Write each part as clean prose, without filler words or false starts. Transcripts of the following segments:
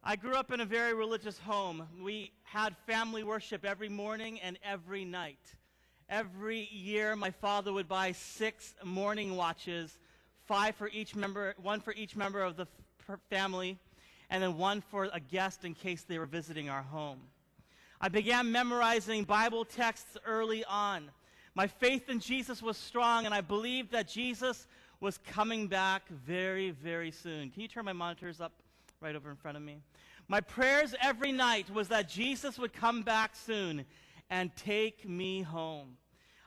I grew up in a very religious home. We had family worship every morning and every night. Every year, my father would buy 6 morning watches, 5 for each member, 1 for each member of the family, and then 1 for a guest in case they were visiting our home. I began memorizing Bible texts early on. My faith in Jesus was strong, and I believed that Jesus was coming back very, very soon. Can you turn my monitors up right over in front of me? My prayers every night was that Jesus would come back soon and take me home.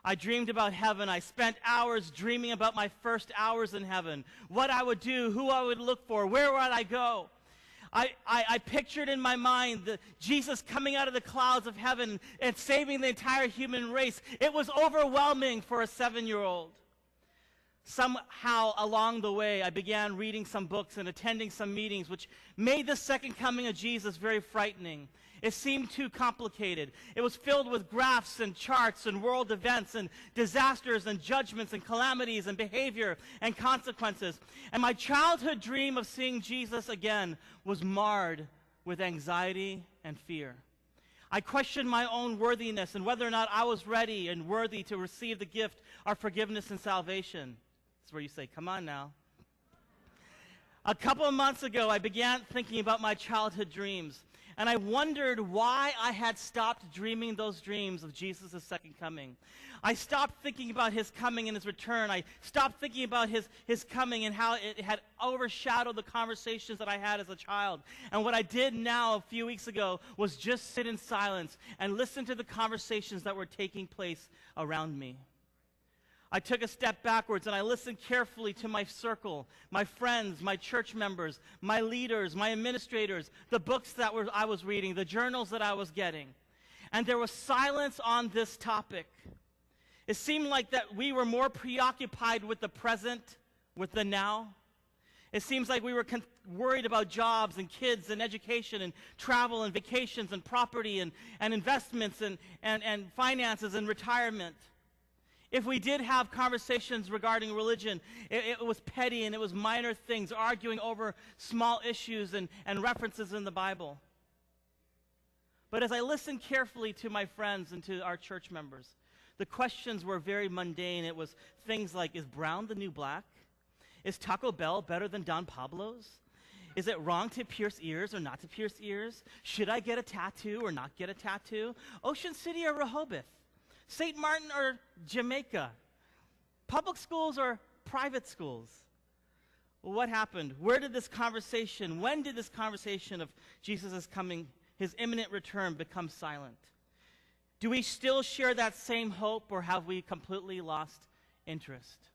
I dreamed about heaven. I spent hours dreaming about my first hours in heaven, what I would do, who I would look for, where would I go. I pictured in my mind Jesus coming out of the clouds of heaven and saving the entire human race. It was overwhelming for a 7-year-old. Somehow along the way, I began reading some books and attending some meetings, which made the second coming of Jesus very frightening. It seemed too complicated. It was filled with graphs and charts and world events and disasters and judgments and calamities and behavior and consequences. And my childhood dream of seeing Jesus again was marred with anxiety and fear. I questioned my own worthiness and whether or not I was ready and worthy to receive the gift of forgiveness and salvation. That's where you say, come on now. A couple of months ago, I began thinking about my childhood dreams, and I wondered why I had stopped dreaming those dreams of Jesus' second coming. I stopped thinking about his coming and his return. I stopped thinking about his coming and how it had overshadowed the conversations that I had as a child. And what I did now a few weeks ago was just sit in silence and listen to the conversations that were taking place around me. I took a step backwards and I listened carefully to my circle, my friends, my church members, my leaders, my administrators, the books that I was reading, the journals that I was getting. And there was silence on this topic. It seemed like that we were more preoccupied with the present, with the now. It seems like we were worried about jobs and kids and education and travel and vacations and property and investments and finances and retirement. If we did have conversations regarding religion, it was petty and it was minor things, arguing over small issues and references in the Bible. But as I listened carefully to my friends and to our church members, the questions were very mundane. It was things like, is brown the new black? Is Taco Bell better than Don Pablo's? Is it wrong to pierce ears or not to pierce ears? Should I get a tattoo or not get a tattoo? Ocean City or Rehoboth? St. Martin or Jamaica? Public schools or private schools? Well, what happened? When did this conversation of Jesus' coming, his imminent return, become silent? Do we still share that same hope, or have we completely lost interest?